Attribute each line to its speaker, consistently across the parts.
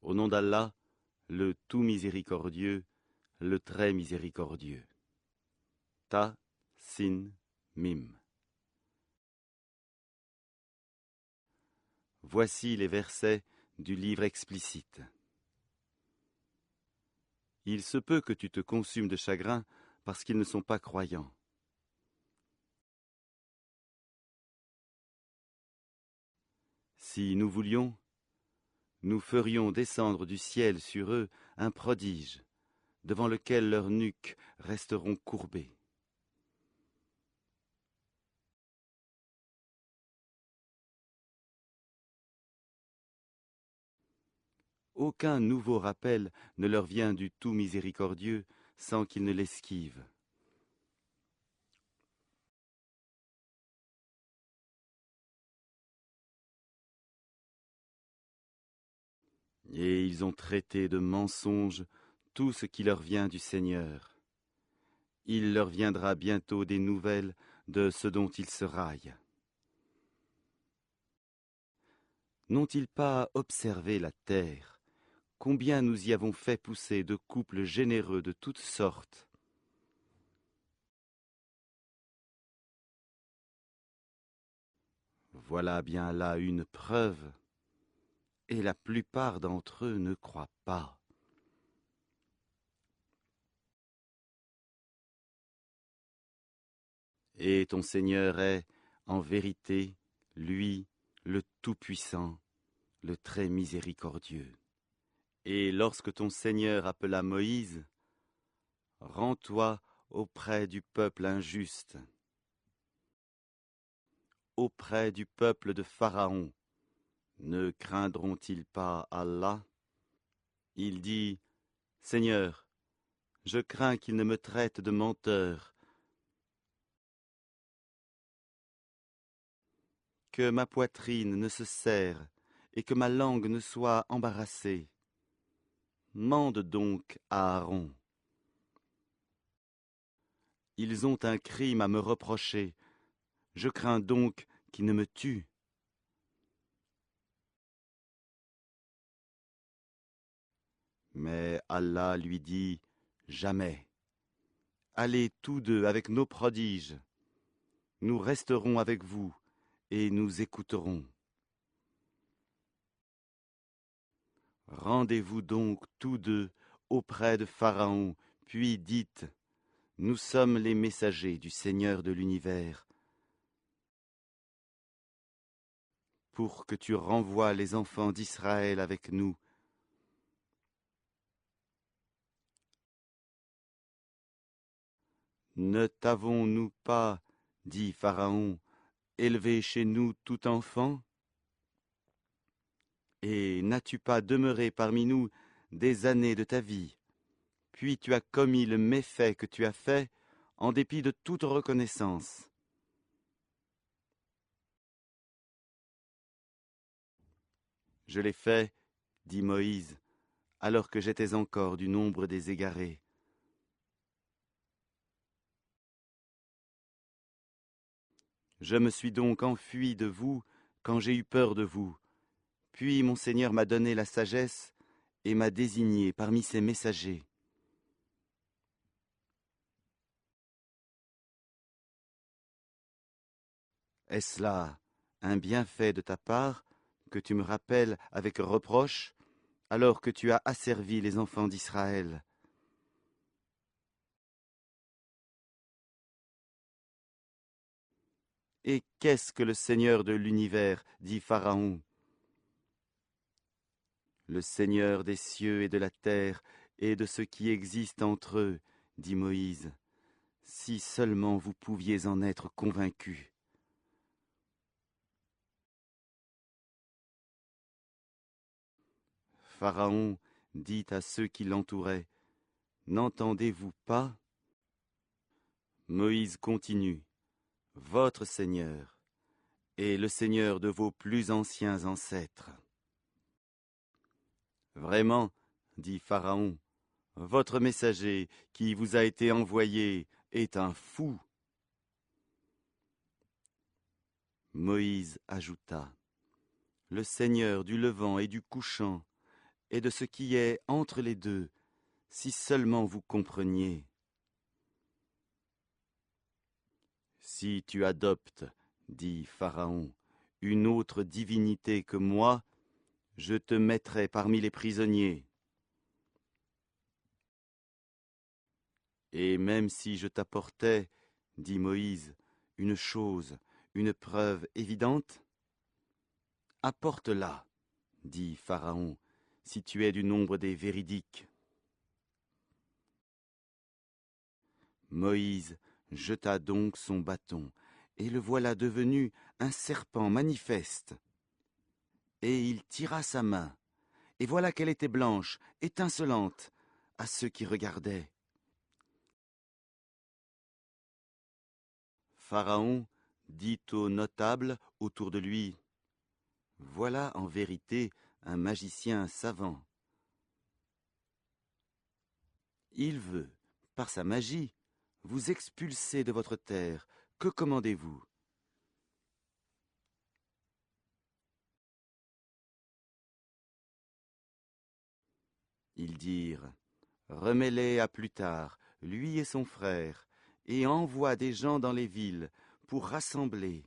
Speaker 1: Au nom d'Allah, le tout miséricordieux, le très miséricordieux. Ta, Sin, Mim. Voici les versets du livre explicite. Il se peut que tu te consumes de chagrin parce qu'ils ne sont pas croyants. Si nous voulions, nous ferions descendre du ciel sur eux un prodige, devant lequel leurs nuques resteront courbées. Aucun nouveau rappel ne leur vient du tout miséricordieux sans qu'ils ne l'esquivent. Et ils ont traité de mensonge tout ce qui leur vient du Seigneur. Il leur viendra bientôt des nouvelles de ce dont ils se raillent. N'ont-ils pas observé la terre, combien nous y avons fait pousser de couples généreux de toutes sortes? Voilà bien là une preuve, et la plupart d'entre eux ne croient pas. Et ton Seigneur est, en vérité, lui, le Tout-Puissant, le très miséricordieux. Et lorsque ton Seigneur appela Moïse, « Rends-toi auprès du peuple injuste, auprès du peuple de Pharaon. Ne craindront-ils pas Allah ?» Il dit, « Seigneur, je crains qu'il ne me traite de menteur, que ma poitrine ne se serre et que ma langue ne soit embarrassée. Mande donc à Aaron. Ils ont un crime à me reprocher, je crains donc qu'ils ne me tuent. » Mais Allah lui dit, « Jamais. Allez tous deux avec nos prodiges. Nous resterons avec vous et nous écouterons. Rendez-vous donc tous deux auprès de Pharaon, puis dites, nous sommes les messagers du Seigneur de l'univers, pour que tu renvoies les enfants d'Israël avec nous. Ne t'avons-nous pas, dit Pharaon, élevé chez nous tout enfant? Et n'as-tu pas demeuré parmi nous des années de ta vie? Puis tu as commis le méfait que tu as fait, en dépit de toute reconnaissance. Je l'ai fait, dit Moïse, alors que j'étais encore du nombre des égarés. Je me suis donc enfui de vous quand j'ai eu peur de vous. Puis mon Seigneur m'a donné la sagesse et m'a désigné parmi ses messagers. Est-ce là un bienfait de ta part que tu me rappelles avec reproche, alors que tu as asservi les enfants d'Israël? Et qu'est-ce que le Seigneur de l'univers, dit Pharaon? Le Seigneur des cieux et de la terre et de ce qui existe entre eux, dit Moïse. Si seulement vous pouviez en être convaincus. Pharaon dit à ceux qui l'entouraient, « N'entendez-vous pas ?» Moïse continue, « Votre Seigneur est le Seigneur de vos plus anciens ancêtres. » Vraiment, dit Pharaon, votre messager qui vous a été envoyé est un fou. Moïse ajouta, « Le Seigneur du levant et du couchant et de ce qui est entre les deux, si seulement vous compreniez. Si tu adoptes, dit Pharaon, une autre divinité que moi, je te mettrai parmi les prisonniers. Et même si je t'apportais, dit Moïse, une chose, une preuve évidente, apporte-la, dit Pharaon, si tu es du nombre des véridiques. Moïse jeta donc son bâton, et le voilà devenu un serpent manifeste. Et il tira sa main, et voilà qu'elle était blanche, étincelante, à ceux qui regardaient. Pharaon dit aux notables autour de lui, « Voilà en vérité un magicien savant. Il veut, par sa magie, vous expulser de votre terre. Que commandez-vous » Ils dirent, « Remets-les à plus tard, lui et son frère, et envoie des gens dans les villes pour rassembler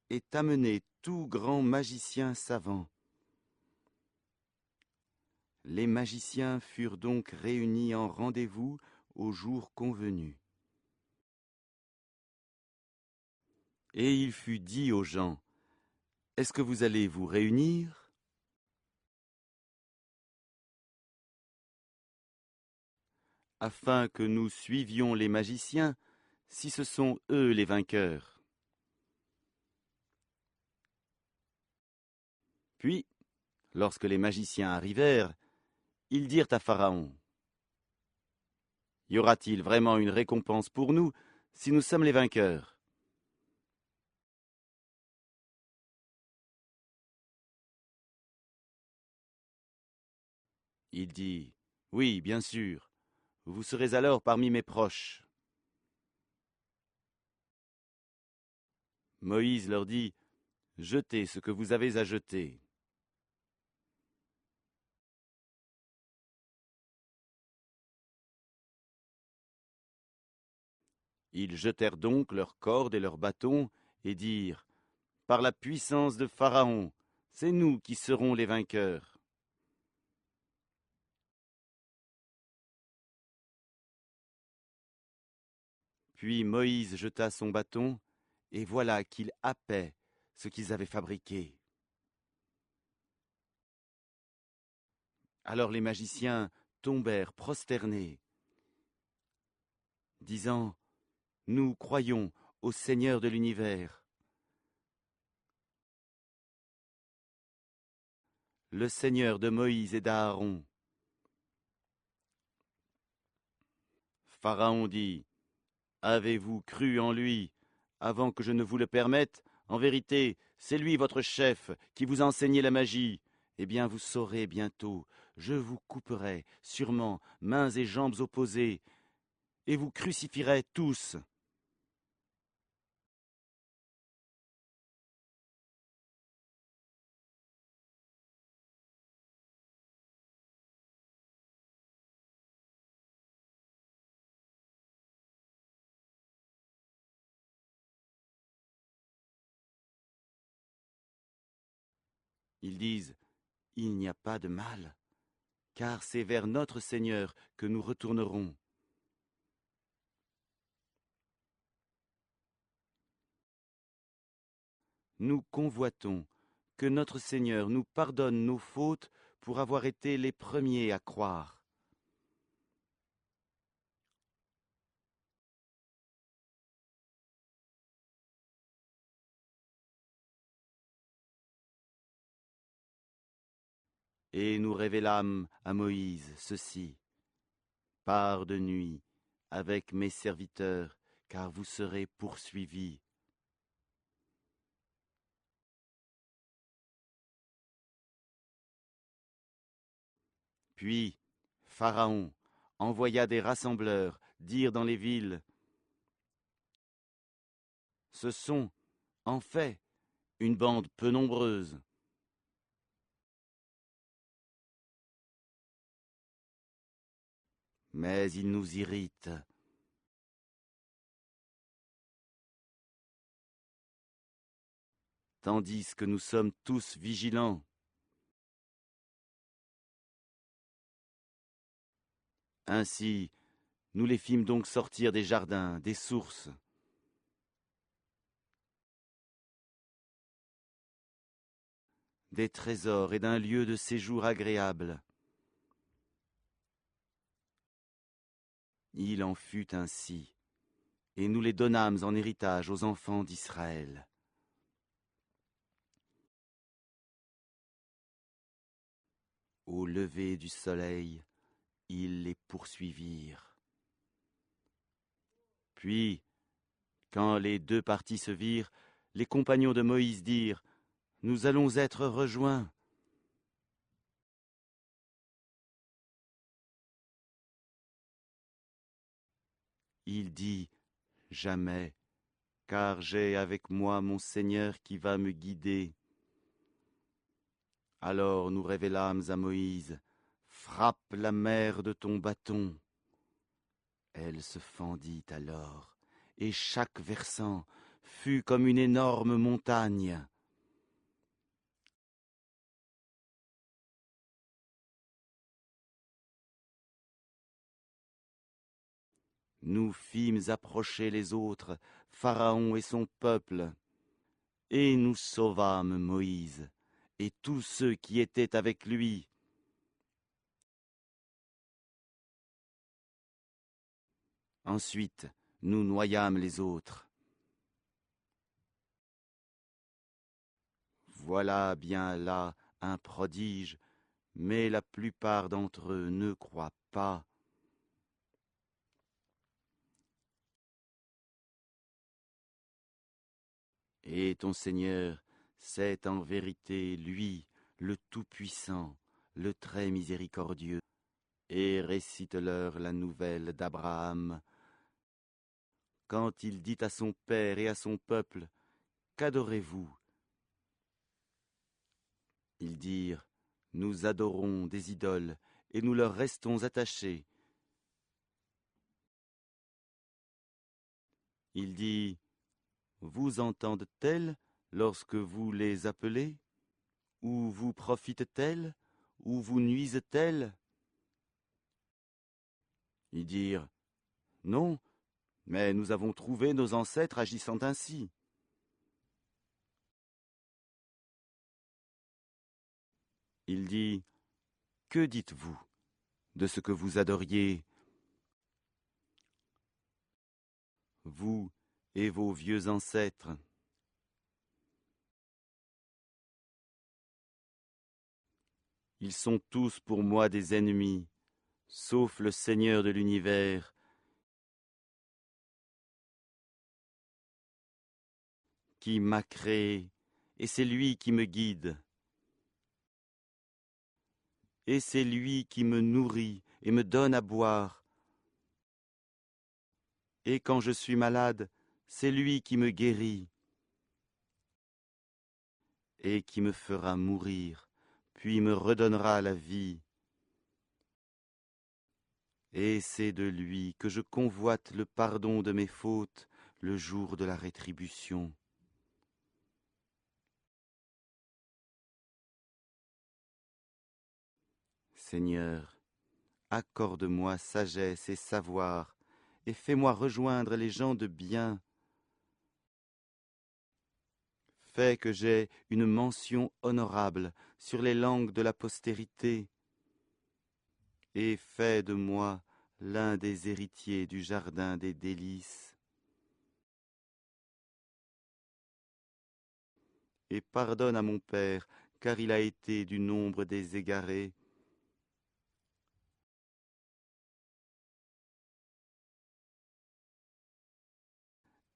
Speaker 1: et amener tout grand magicien savant. » Les magiciens furent donc réunis en rendez-vous au jour convenu. Et il fut dit aux gens, « Est-ce que vous allez vous réunir ? Afin que nous suivions les magiciens, si ce sont eux les vainqueurs. » Puis, lorsque les magiciens arrivèrent, ils dirent à Pharaon, « Y aura-t-il vraiment une récompense pour nous si nous sommes les vainqueurs ?» Il dit, « Oui, bien sûr, vous serez alors parmi mes proches. » Moïse leur dit, « Jetez ce que vous avez à jeter. » Ils jetèrent donc leurs cordes et leurs bâtons et dirent, « Par la puissance de Pharaon, c'est nous qui serons les vainqueurs. » Puis Moïse jeta son bâton, et voilà qu'il happait ce qu'ils avaient fabriqué. Alors les magiciens tombèrent prosternés, disant, « Nous croyons au Seigneur de l'univers, le Seigneur de Moïse et d'Aaron. » Pharaon dit, « Avez-vous cru en lui avant que je ne vous le permette? En vérité, c'est lui votre chef qui vous enseignait la magie. Eh bien, vous saurez bientôt, je vous couperai sûrement mains et jambes opposées, et vous crucifierai tous. » Ils disent, « Il n'y a pas de mal, car c'est vers notre Seigneur que nous retournerons. » Nous convoitons que notre Seigneur nous pardonne nos fautes pour avoir été les premiers à croire. Et nous révélâmes à Moïse ceci, « Pars de nuit avec mes serviteurs, car vous serez poursuivis. » Puis Pharaon envoya des rassembleurs dire dans les villes, « Ce sont, en fait, une bande peu nombreuse. Mais il nous irrite. Tandis que nous sommes tous vigilants. Ainsi, nous les fîmes donc sortir des jardins, des sources. Des trésors et d'un lieu de séjour agréable. Il en fut ainsi, et nous les donnâmes en héritage aux enfants d'Israël. Au lever du soleil, ils les poursuivirent. Puis, quand les deux parties se virent, les compagnons de Moïse dirent : « Nous allons être rejoints. » Il dit : « Jamais, car j'ai avec moi mon Seigneur qui va me guider. » Alors nous révélâmes à Moïse : « Frappe la mer de ton bâton. » Elle se fendit alors, et chaque versant fut comme une énorme montagne. Nous fîmes approcher les autres, Pharaon et son peuple, et nous sauvâmes Moïse et tous ceux qui étaient avec lui. Ensuite, nous noyâmes les autres. Voilà bien là un prodige, mais la plupart d'entre eux ne croient pas. Et ton Seigneur, c'est en vérité lui, le Tout-Puissant, le très miséricordieux, et récite-leur la nouvelle d'Abraham, quand il dit à son père et à son peuple : « Qu'adorez-vous » Ils dirent : « Nous adorons des idoles, et nous leur restons attachés. » Il dit : « Vous entendent-elles lorsque vous les appelez ? Ou vous profitent-elles ? Ou vous nuisent-elles » Ils dirent : « Non, mais nous avons trouvé nos ancêtres agissant ainsi. » Il dit : « Que dites-vous de ce que vous adoriez, vous et vos vieux ancêtres ? Ils sont tous pour moi des ennemis, sauf le Seigneur de l'univers, qui m'a créé, et c'est lui qui me guide. Et c'est lui qui me nourrit et me donne à boire. Et quand je suis malade, c'est lui qui me guérit et qui me fera mourir, puis me redonnera la vie. Et c'est de lui que je convoite le pardon de mes fautes le jour de la rétribution. Seigneur, accorde-moi sagesse et savoir, et fais-moi rejoindre les gens de bien. Fais que j'aie une mention honorable sur les langues de la postérité, et fais de moi l'un des héritiers du jardin des délices. Et pardonne à mon père, car il a été du nombre des égarés.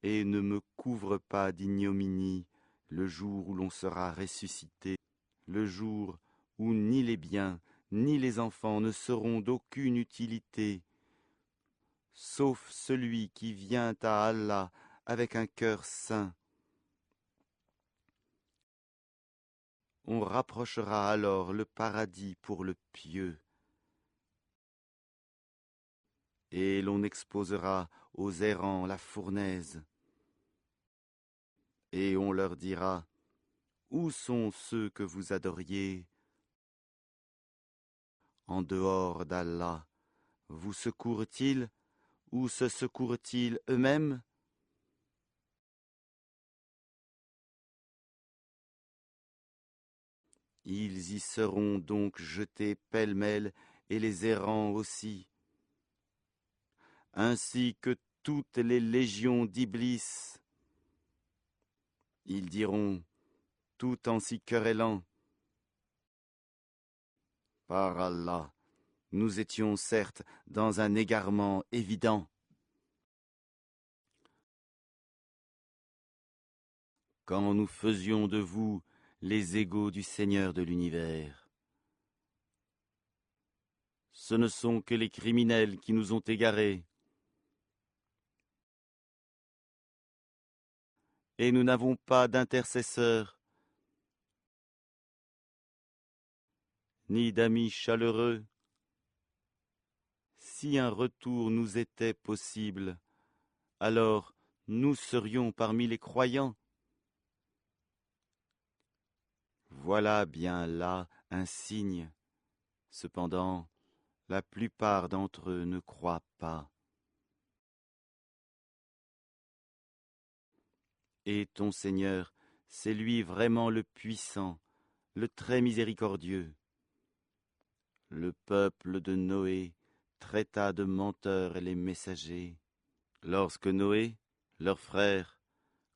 Speaker 1: Et ne me couvre pas d'ignominie le jour où l'on sera ressuscité, le jour où ni les biens, ni les enfants ne seront d'aucune utilité, sauf celui qui vient à Allah avec un cœur saint. On rapprochera alors le paradis pour le pieux, et l'on exposera aux errants la fournaise, et on leur dira, où sont ceux que vous adoriez en dehors d'Allah? Vous secourent-ils ou se secourent-ils eux-mêmes? Ils y seront donc jetés pêle-mêle, et les errants aussi, ainsi que toutes les légions d'Iblis. Ils diront, tout en s'y querellant, par Allah, nous étions certes dans un égarement évident. Quand nous faisions de vous les égaux du Seigneur de l'univers. Ce ne sont que les criminels qui nous ont égarés. Et nous n'avons pas d'intercesseurs, ni d'amis chaleureux. Si un retour nous était possible, alors nous serions parmi les croyants. Voilà bien là un signe. Cependant, la plupart d'entre eux ne croient pas. Et ton Seigneur, c'est lui vraiment le puissant, le très miséricordieux. Le peuple de Noé traita de menteurs les messagers. Lorsque Noé, leur frère,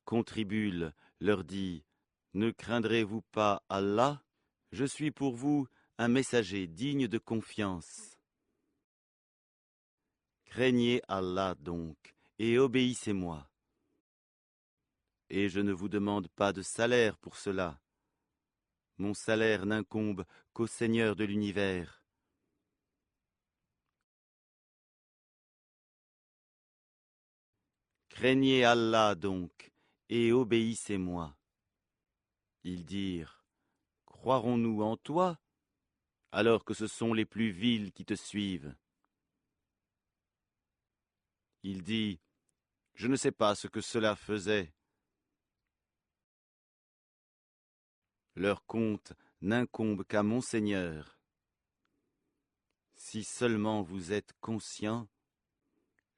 Speaker 1: contribule, leur dit, ne craindrez-vous pas Allah? Je suis pour vous un messager digne de confiance. Craignez Allah donc, et obéissez-moi. Et je ne vous demande pas de salaire pour cela. Mon salaire n'incombe qu'au Seigneur de l'univers. Craignez Allah donc, et obéissez-moi. Ils dirent, croirons-nous en toi, alors que ce sont les plus vils qui te suivent? Il dit, je ne sais pas ce que cela faisait. Leur compte n'incombe qu'à mon Seigneur. Si seulement vous êtes conscients,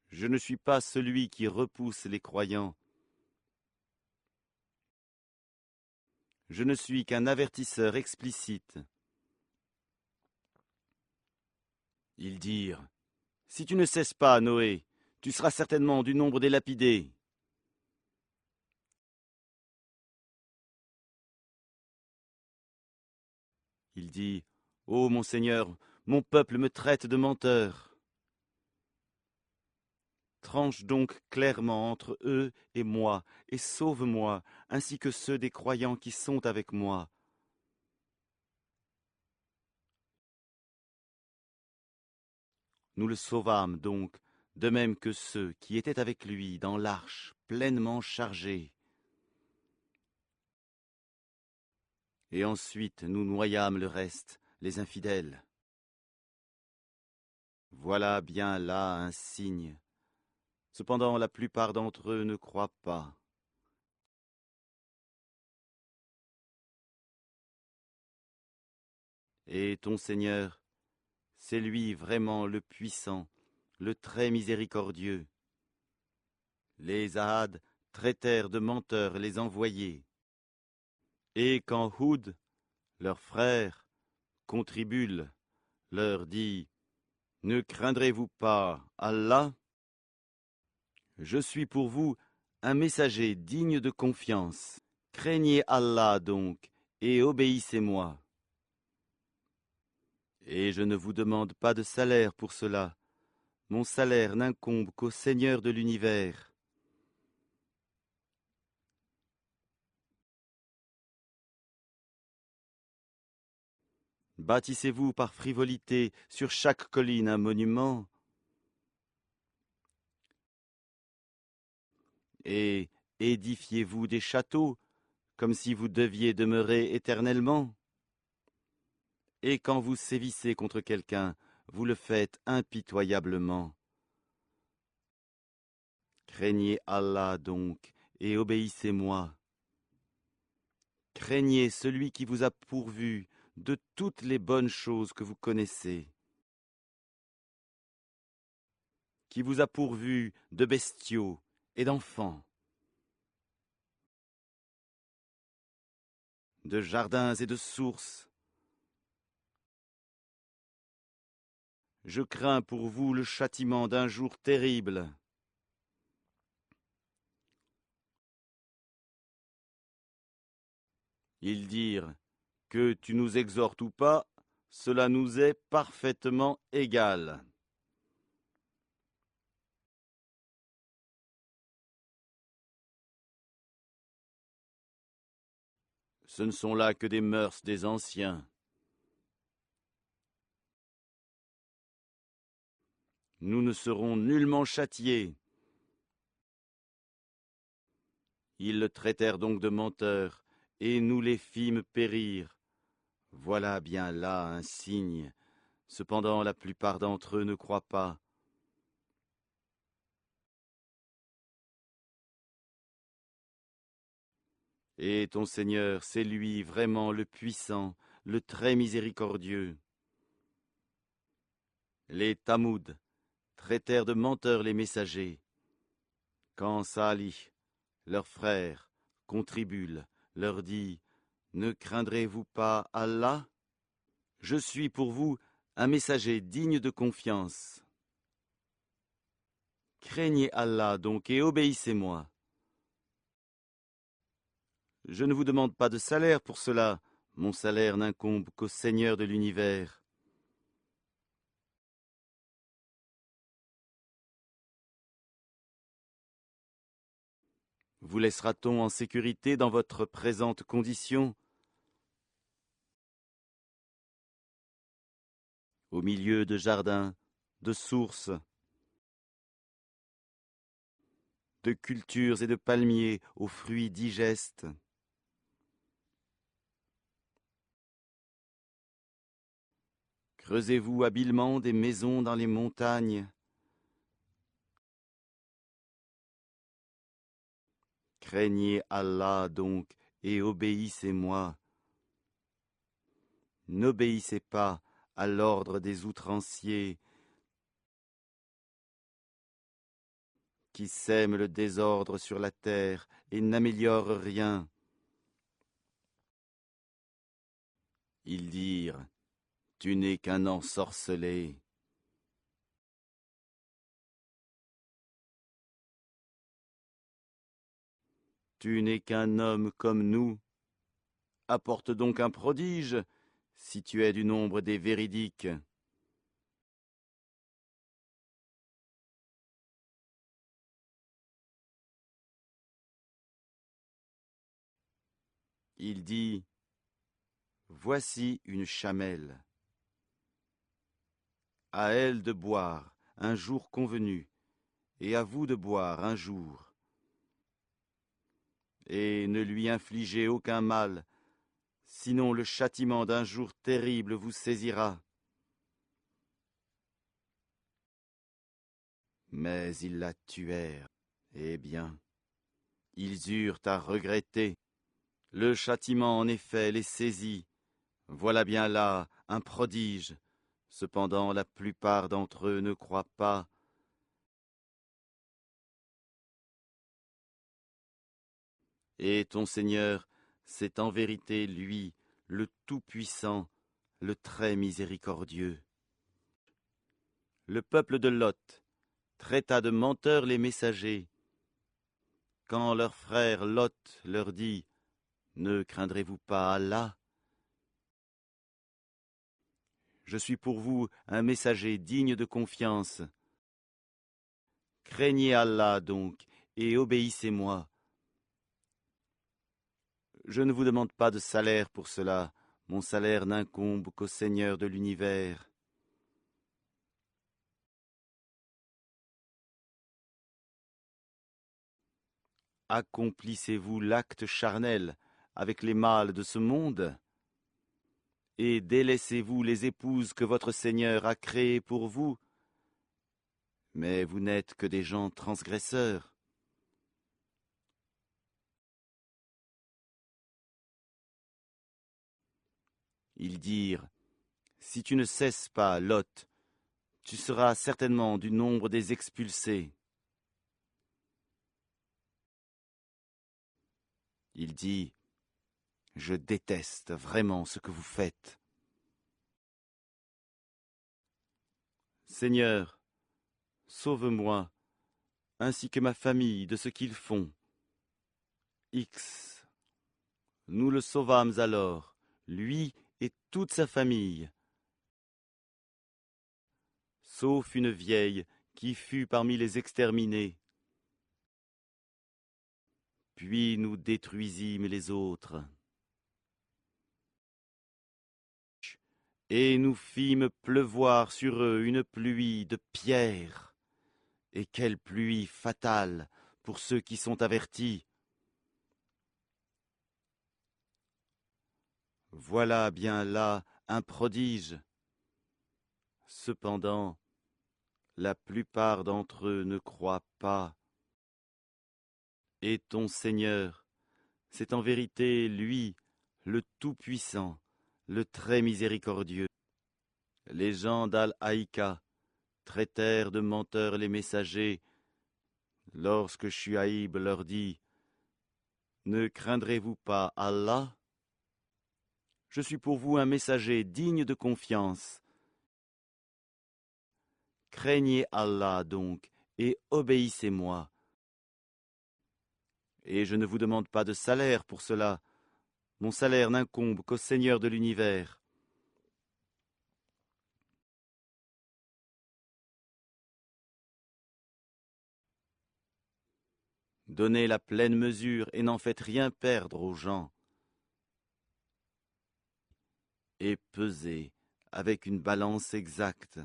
Speaker 1: je ne suis pas celui qui repousse les croyants. Je ne suis qu'un avertisseur explicite. Ils dirent, si tu ne cesses pas, Noé, tu seras certainement du nombre des lapidés. Il dit, ô mon Seigneur, mon peuple me traite de menteur. Tranche donc clairement entre eux et moi, et sauve-moi, ainsi que ceux des croyants qui sont avec moi. Nous le sauvâmes donc, de même que ceux qui étaient avec lui dans l'arche, pleinement chargés. Et ensuite nous noyâmes le reste, les infidèles. Voilà bien là un signe. Cependant la plupart d'entre eux ne croient pas. Et ton Seigneur, c'est lui vraiment le puissant, le très miséricordieux. Les Ahad traitèrent de menteurs les envoyés. Et quand Houd, leur frère, contribule, leur dit, ne craindrez-vous pas Allah? Je suis pour vous un messager digne de confiance. Craignez Allah donc, et obéissez-moi. Et je ne vous demande pas de salaire pour cela. Mon salaire n'incombe qu'au Seigneur de l'univers. Bâtissez-vous par frivolité sur chaque colline un monument, et édifiez-vous des châteaux, comme si vous deviez demeurer éternellement. Et quand vous sévissez contre quelqu'un, vous le faites impitoyablement. Craignez Allah donc, et obéissez-moi. Craignez celui qui vous a pourvu de toutes les bonnes choses que vous connaissez, qui vous a pourvu de bestiaux et d'enfants, de jardins et de sources. Je crains pour vous le châtiment d'un jour terrible. Ils dirent, que tu nous exhortes ou pas, cela nous est parfaitement égal. Ce ne sont là que des mœurs des anciens. Nous ne serons nullement châtiés. Ils le traitèrent donc de menteur, et nous les fîmes périr. Voilà bien là un signe. Cependant la plupart d'entre eux ne croient pas. Et ton Seigneur, c'est lui vraiment le puissant, le très miséricordieux. Les Tamoud traitèrent de menteurs les messagers. Quand Salih, leur frère, contribule, leur dit, ne craindrez-vous pas Allah? Je suis pour vous un messager digne de confiance. Craignez Allah donc et obéissez-moi. Je ne vous demande pas de salaire pour cela, mon salaire n'incombe qu'au Seigneur de l'univers. Vous laissera-t-on en sécurité dans votre présente condition? Au milieu de jardins, de sources, de cultures et de palmiers aux fruits digestes. Creusez-vous habilement des maisons dans les montagnes. Craignez Allah donc et obéissez-moi. N'obéissez pas à l'ordre des outranciers qui sèment le désordre sur la terre et n'améliorent rien. Ils dirent, tu n'es qu'un ensorcelé. Tu n'es qu'un homme comme nous. Apporte donc un prodige, si tu es du nombre des véridiques. Il dit, voici une chamelle. À elle de boire un jour convenu, et à vous de boire un jour. Et ne lui infligez aucun mal, sinon le châtiment d'un jour terrible vous saisira. Mais ils la tuèrent. Eh bien, ils eurent à regretter. Le châtiment en effet les saisit. Voilà bien là un prodige. Cependant la plupart d'entre eux ne croient pas. Et ton Seigneur, c'est en vérité lui, le Tout-Puissant, le très miséricordieux. Le peuple de Lot traita de menteurs les messagers. Quand leur frère Lot leur dit, ne craindrez-vous pas Allah? Je suis pour vous un messager digne de confiance. Craignez Allah donc, et obéissez-moi. Je ne vous demande pas de salaire pour cela, mon salaire n'incombe qu'au Seigneur de l'univers. Accomplissez-vous l'acte charnel avec les mâles de ce monde? et délaissez-vous les épouses que votre Seigneur a créées pour vous. Mais vous n'êtes que des gens transgresseurs. Ils dirent, si tu ne cesses pas, Lot, tu seras certainement du nombre des expulsés. Il dit, je déteste vraiment ce que vous faites. Seigneur, sauve-moi, ainsi que ma famille de ce qu'ils font. X. Nous le sauvâmes alors, lui et toute sa famille, sauf une vieille qui fut parmi les exterminés. Puis nous détruisîmes les autres. Et nous fîmes pleuvoir sur eux une pluie de pierres. Et quelle pluie fatale pour ceux qui sont avertis. Voilà bien là un prodige. Cependant, la plupart d'entre eux ne croient pas. Et ton Seigneur, c'est en vérité lui, le Tout-Puissant, le très miséricordieux. Les gens d'Al-Haïka traitèrent de menteurs les messagers, lorsque Shuaïb leur dit, « Ne craindrez-vous pas Allah ? Je suis pour vous un messager digne de confiance. Craignez Allah donc, et obéissez-moi. Et je ne vous demande pas de salaire pour cela. Mon salaire n'incombe qu'au Seigneur de l'univers. Donnez la pleine mesure et n'en faites rien perdre aux gens. Et pesez avec une balance exacte.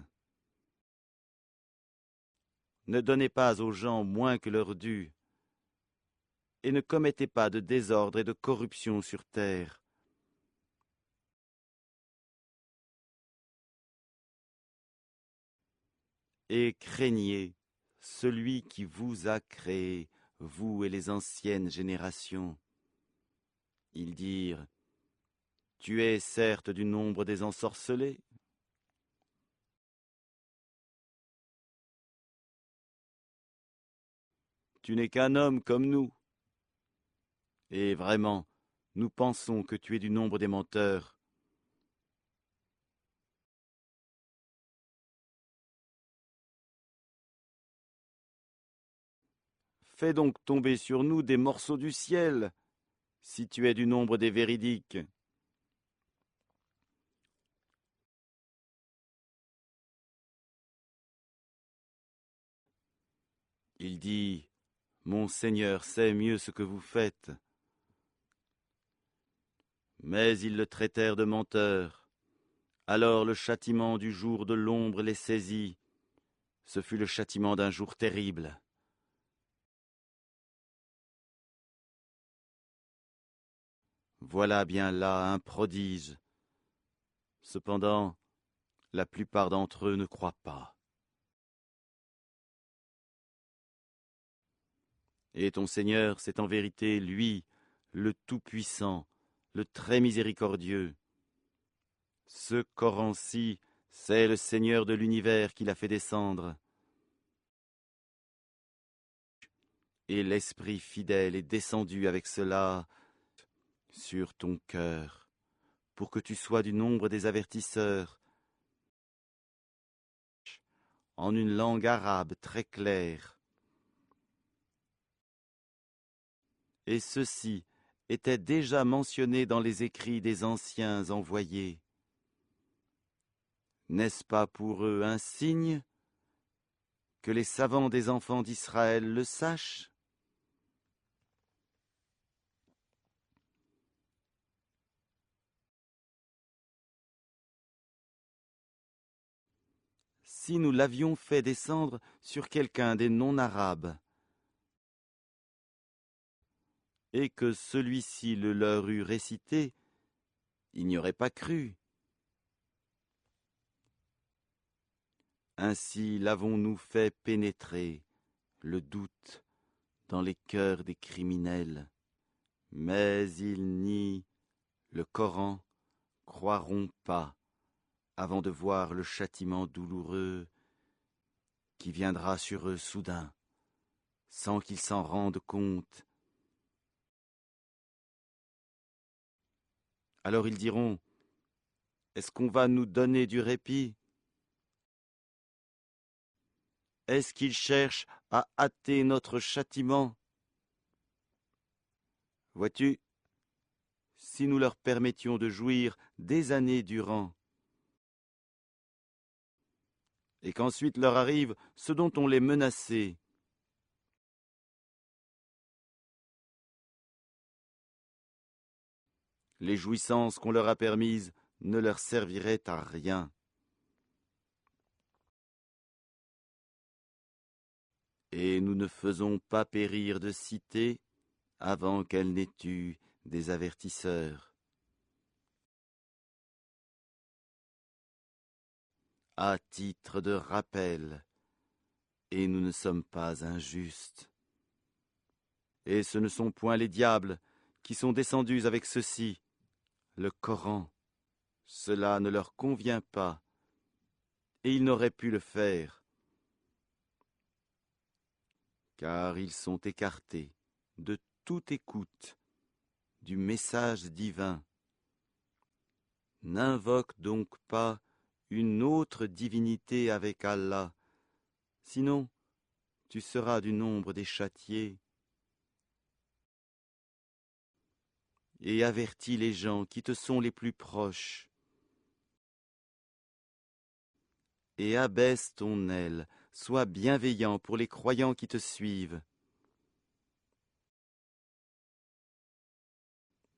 Speaker 1: Ne donnez pas aux gens moins que leur dû, et ne commettez pas de désordre et de corruption sur terre. Et craignez celui qui vous a créé, vous et les anciennes générations. Ils dirent, tu es certes du nombre des ensorcelés. Tu n'es qu'un homme comme nous. Et vraiment, nous pensons que tu es du nombre des menteurs. Fais donc tomber sur nous des morceaux du ciel, si tu es du nombre des véridiques. Il dit, mon Seigneur sait mieux ce que vous faites. Mais ils le traitèrent de menteur. Alors le châtiment du jour de l'ombre les saisit. Ce fut le châtiment d'un jour terrible. Voilà bien là un prodige. Cependant, la plupart d'entre eux ne croient pas. Et ton Seigneur, c'est en vérité lui, le Tout-Puissant, le très miséricordieux. Ce Coran-ci, c'est le Seigneur de l'univers qui l'a fait descendre. Et l'Esprit fidèle est descendu avec cela sur ton cœur, pour que tu sois du nombre des avertisseurs, en une langue arabe très claire. Et ceci était déjà mentionné dans les écrits des anciens envoyés. N'est-ce pas pour eux un signe que les savants des enfants d'Israël le sachent? Si nous l'avions fait descendre sur quelqu'un des non-arabes, et que celui-ci le leur eût récité, ils n'y auraient pas cru, Ainsi l'avons-nous fait pénétrer, le doute, dans les cœurs des criminels. Mais ils nient le Coran, croiront pas, avant de voir le châtiment douloureux qui viendra sur eux soudain, sans qu'ils s'en rendent compte. Alors ils diront, est-ce qu'on va nous donner du répit? Est-ce qu'ils cherchent à hâter notre châtiment? Vois-tu, si nous leur permettions de jouir des années durant, et qu'ensuite leur arrive ce dont on les menaçait, les jouissances qu'on leur a permises ne leur serviraient à rien. Et nous ne faisons pas périr de cité avant qu'elle n'ait eu des avertisseurs. À titre de rappel, et nous ne sommes pas injustes. Et ce ne sont point les diables qui sont descendus avec ceci, le Coran. Cela ne leur convient pas, et ils n'auraient pu le faire, car ils sont écartés de toute écoute du message divin. N'invoque donc pas une autre divinité avec Allah, sinon tu seras du nombre des châtiés. Et avertis les gens qui te sont les plus proches. Et abaisse ton aile, sois bienveillant pour les croyants qui te suivent.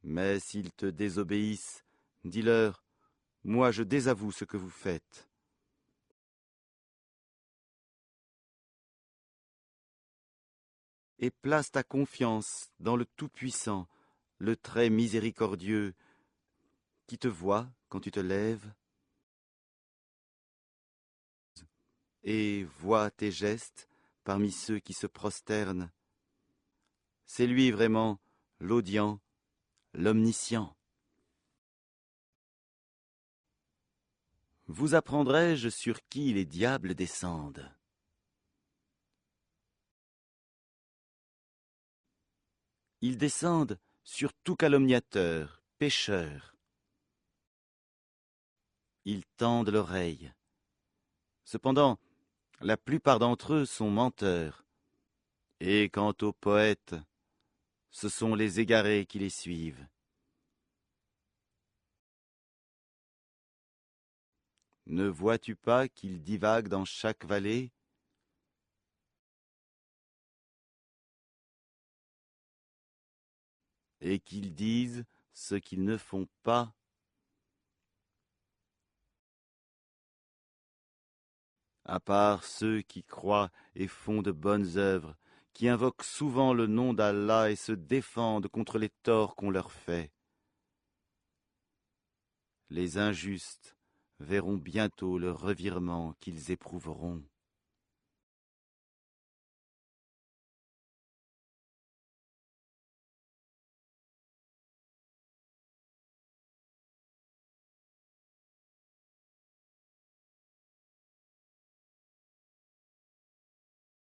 Speaker 1: Mais s'ils te désobéissent, dis-leur, moi je désavoue ce que vous faites. Et place ta confiance dans le Tout-Puissant, le très miséricordieux, qui te voit quand tu te lèves et voit tes gestes parmi ceux qui se prosternent. C'est lui vraiment l'audient, l'omniscient. Vous apprendrai-je sur qui les diables descendent? Ils descendent sur tout calomniateur, pécheur. Ils tendent l'oreille. Cependant, la plupart d'entre eux sont menteurs. Et quant aux poètes, ce sont les égarés qui les suivent. Ne vois-tu pas qu'ils divaguent dans chaque vallée? Et qu'ils disent ce qu'ils ne font pas? À part ceux qui croient et font de bonnes œuvres, qui invoquent souvent le nom d'Allah et se défendent contre les torts qu'on leur fait. Les injustes verront bientôt le revirement qu'ils éprouveront.